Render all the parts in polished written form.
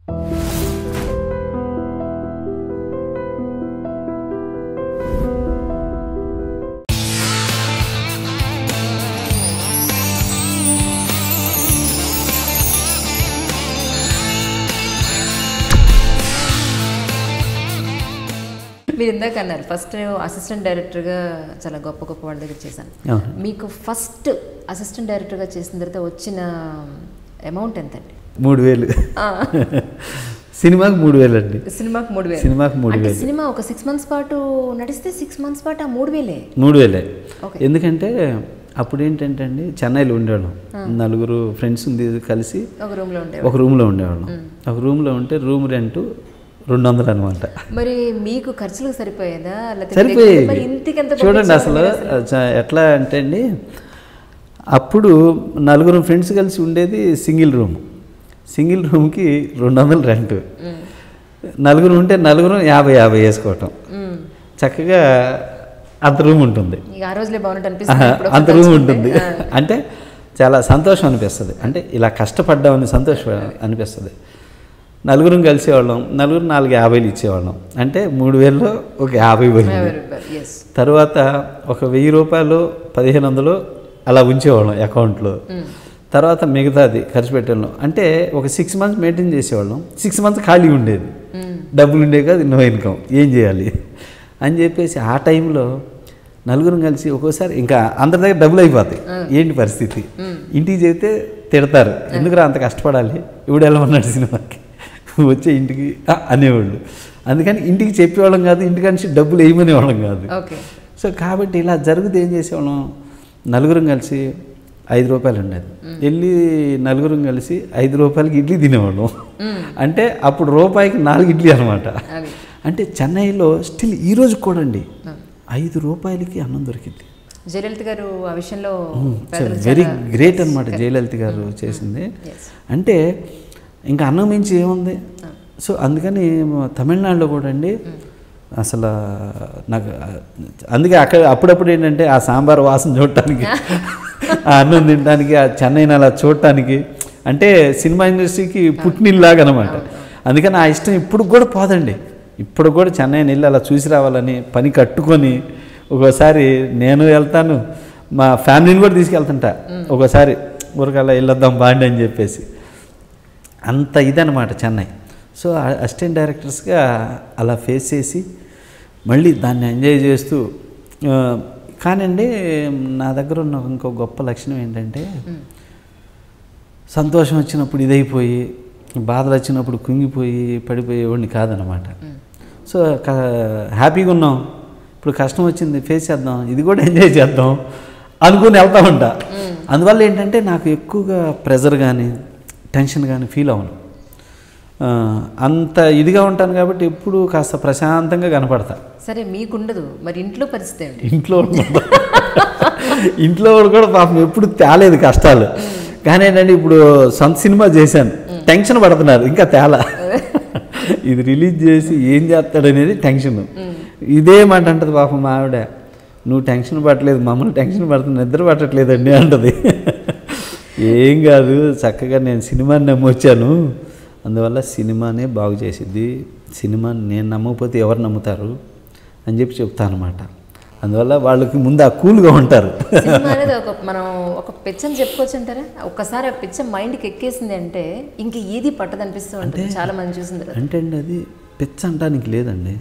మీరు ఇందాక అన్నారు ఫస్ట్ అసిస్టెంట్ డైరెక్టర్గా చాలా గొప్ప గొప్ప వాళ్ళ దగ్గర చేశాను. మీకు ఫస్ట్ అసిస్టెంట్ డైరెక్టర్గా చేసిన తర్వాత వచ్చిన అమౌంట్ ఎంత అండి? 3000. సినిమాకి 3000 అండి. సినిమాకి 3000. సినిమాకి 3000. సినిమా ఒక 6 months పాటు నడిస్తే 6 months పాటు ఆ 3000. 3000. ఎందుకంటే అప్పుడు ఏంటంటే అండి చెన్నైలో ఉండేవాళ్ళం, 4 ఫ్రెండ్స్ కలిసి ఒక రూమ్లో ఉండేవాళ్ళం. ఒక రూమ్లో ఉంటే రూమ్ రెంట్ 200 అనమాట. మరి మీకు ఖర్చులకు సరిపోయేదా? సరిపోయేది. చూడండి అసలు ఎట్లా అంటే అండి, అప్పుడు 4 ఫ్రెండ్స్ కలిసి ఉండేది సింగిల్ రూమ్కి 200 రెంట్. 4 ఉంటే 4 50 వేసుకోవటం, చక్కగా అంత రూమ్ ఉంటుంది. అంత రూమ్ ఉంటుంది అంటే చాలా సంతోషం అనిపిస్తుంది. అంటే ఇలా కష్టపడ్డామని సంతోషం అనిపిస్తుంది. 4 కలిసేవాళ్ళం, 4 50 ఇచ్చేవాళ్ళం. అంటే 3000లో ఒక 50 పోయింది. తర్వాత ఒక 1000 రూపాయలు 1500 అలా ఉంచేవాళ్ళం అకౌంట్లో. తర్వాత మిగతాది ఖర్చు పెట్టేవాళ్ళం. అంటే ఒక 6 months మెయింటైన్ చేసేవాళ్ళం. 6 months ఖాళీ ఉండేది, డబ్బులు ఉండేవి కాదు, నో ఇన్కమ్, ఏం చేయాలి అని చెప్పేసి ఆ టైంలో 4 కలిసి ఒక్కోసారి ఇంకా అందరి దగ్గర డబ్బులు అయిపోతాయి. ఏంటి పరిస్థితి, ఇంటికి చెబితే తిడతారు, ఎందుకురా అంత కష్టపడాలి, ఇప్పుడు ఎలా ఉన్నాడు సినిమాకి వచ్చే ఇంటికి అనేవాళ్ళు. అందుకని ఇంటికి చెప్పేవాళ్ళం కాదు, ఇంటికనిసి డబ్బులు వేయమనేవాళ్ళం కాదు. సో కాబట్టి ఇలా జరిగితే ఏం చేసేవాళ్ళం, 4 కలిసి 5 రూపాయలు ఉండేది, వెళ్ళి 4 కలిసి 5 రూపాయలకి ఇడ్లీ తినేవాళ్ళం. అంటే అప్పుడు రూపాయికి 4 ఇడ్లీ అనమాట. అంటే చెన్నైలో స్టిల్ ఈరోజు కూడా అండి 5 రూపాయలకి అన్నం దొరికింది. జయలలిత గారు ఆ విషయంలో వెరీ గ్రేట్ అనమాట జయలలిత గారు చేసింది. అంటే ఇంకా అన్నం మించి ఏముంది. సో అందుకని తమిళనాడులో కూడా అండి అసలు నాకు అందుకే అక్కడ అప్పుడప్పుడు ఏంటంటే ఆ సాంబార్ వాసన చూడటానికి, ఆ అన్నం తినడానికి, ఆ చెన్నైని అలా చూడటానికి, అంటే సినిమా ఇండస్ట్రీకి పుట్టినిల్లాగా అనమాట. అందుకని ఆ ఇష్టం ఇప్పుడు కూడా పోదండి. ఇప్పుడు కూడా చెన్నైని వెళ్ళి అలా చూసి రావాలని పని కట్టుకొని ఒక్కోసారి నేను వెళ్తాను, మా ఫ్యామిలీని కూడా తీసుకెళ్తుంటా ఒక్కోసారి, ఊరికల్లా వెళ్ళొద్దాం బాండి అని చెప్పేసి. అంత ఇదనమాట చెన్నై. సో అసిస్టెంట్ డైరెక్టర్స్గా అలా ఫేస్ చేసి మళ్ళీ దాన్ని ఎంజాయ్ చేస్తూ. కానండి నా దగ్గర ఉన్న ఇంకో గొప్ప లక్షణం ఏంటంటే, సంతోషం వచ్చినప్పుడు ఇదైపోయి, బాధలు వచ్చినప్పుడు కుంగిపోయి పడిపోయేవాడిని కాదనమాట. సో హ్యాపీగా ఉన్నాం, ఇప్పుడు కష్టం వచ్చింది ఫేస్ చేద్దాం, ఇది కూడా ఎంజాయ్ చేద్దాం అనుకుని వెళ్తూ ఉంటా. అందువల్ల ఏంటంటే నాకు ఎక్కువగా ప్రెజర్ కానీ టెన్షన్ కానీ ఫీల్ అవ్వను, అంత ఇదిగా ఉంటాను కాబట్టి ఎప్పుడు కాస్త ప్రశాంతంగా కనపడతా. సరే మీకుండదు మరి ఇంట్లో పరిస్థితి ఏంటి? ఇంట్లో వాళ్ళు కూడా పాపం ఎప్పుడు తేలేదు కష్టాలు. కానీ ఏంటంటే ఇప్పుడు సొంత సినిమా చేశాను, టెన్షన్ పడుతున్నారు ఇంకా తేలా, ఇది రిలీజ్ చేసి ఏం చేస్తాడనేది టెన్షన్. ఇదే మాట అంటది పాపం మా ఆవిడ, నువ్వు టెన్షన్ పట్టలేదు, మమ్మల్ని టెన్షన్ పడుతుంది, నిద్ర పట్టట్లేదండి అంటది. ఏం కాదు, చక్కగా నేను సినిమాని నమ్మొచ్చాను, అందువల్ల సినిమానే బాగు చేసిద్ది, సినిమాని నేను నమ్మకపోతే ఎవరు నమ్ముతారు అని చెప్పి చెప్తాను అనమాట. అందువల్ల వాళ్ళకి ముందు ఆ కూల్గా ఉంటారు. మనం ఒక పిచ్చని చెప్పుకోవచ్చు అంటారా? ఒక్కసారి ఆ పిచ్చ మైండ్కి ఎక్కేసింది అంటే ఇంక ఏది పట్టదు అనిపిస్తూ ఉంటుంది చాలా మంది చూసింది. అంటే అండి అది పిచ్చ అంటానికి లేదండి.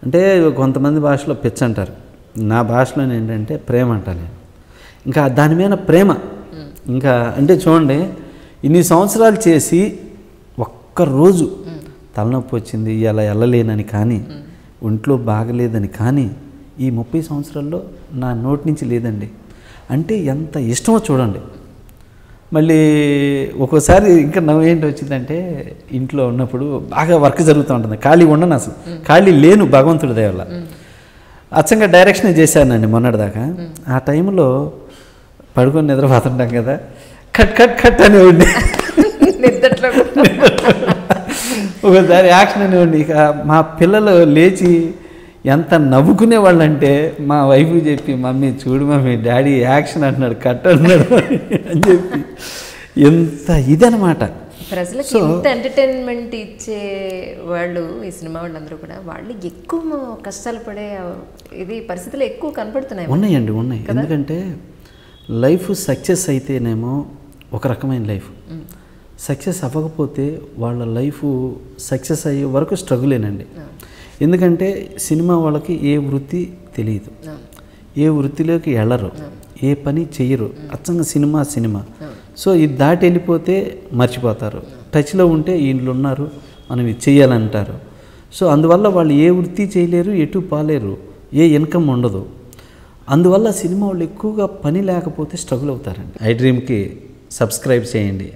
అంటే కొంతమంది భాషలో పిచ్చ అంటారు, నా భాషలో ఏంటంటే ప్రేమ అంటాను. ఇంకా దాని మీద ప్రేమ. ఇంకా అంటే చూడండి, ఇన్ని సంవత్సరాలు చేసి ఒక్కరోజు తలనొప్పి వచ్చింది ఇలా వెళ్ళలేనని కానీ, ఒంట్లో బాగలేదని కానీ ఈ 30 సంవత్సరాల్లో నా నోటి నుంచి లేదండి. అంటే ఎంత ఇష్టమో చూడండి. మళ్ళీ ఒక్కోసారి ఇంకా నవ్వేంటి వచ్చిందంటే, ఇంట్లో ఉన్నప్పుడు బాగా వర్క్ జరుగుతూ ఉంటుంది, ఖాళీ ఉండను అసలు, ఖాళీ లేను భగవంతుడి దయ వల్ల. అచ్చంగా డైరెక్షన్ చేశానండి మొన్నటిదాకా. ఆ టైంలో పడుకొని నిద్రపోతుంటాం కదా, కట్ కట్ కట్ అనేవాడిని, ఒకసారి యాక్షన్ అనేవాడిని. ఇక మా పిల్లలు లేచి ఎంత నవ్వుకునేవాళ్ళు అంటే, మా వైఫ్ చెప్పి, మమ్మీ చూడు మమ్మీ డాడీ యాక్షన్ అంటున్నాడు, కట్ అంటున్నాడు అని చెప్పి, ఎంత ఇదనమాట. ప్రజలకి ఇంత ఎంటర్టైన్మెంట్ ఇచ్చే వాళ్ళు ఈ సినిమా వాళ్ళందరూ కూడా వాళ్ళు ఎక్కువ కష్టాలు పడే ఇది పరిస్థితులు ఎక్కువ కనపడుతున్నాయి. ఉన్నాయి. ఎందుకంటే లైఫ్ సక్సెస్ అయితేనేమో ఒక రకమైన లైఫ్, సక్సెస్ అవ్వకపోతే వాళ్ళ లైఫ్ సక్సెస్ అయ్యే వరకు స్ట్రగులేనండి. ఎందుకంటే సినిమా వాళ్ళకి ఏ వృత్తి తెలియదు, ఏ వృత్తిలోకి వెళ్ళరు, ఏ పని చెయ్యరు. అచ్చంగా సినిమా. సో ఇది దాటి వెళ్ళిపోతే మర్చిపోతారు. టచ్లో ఉంటే వీళ్ళు ఉన్నారు, మనం ఇది చెయ్యాలంటారు. సో అందువల్ల వాళ్ళు ఏ వృత్తి చేయలేరు, ఎటు పాలేరు, ఏ ఇన్కమ్ ఉండదు. అందువల్ల సినిమా వాళ్ళు ఎక్కువగా పని లేకపోతే స్ట్రగుల్ అవుతారండి. ఐ డ్రీమ్కి సబ్స్క్రైబ్ చేయండి.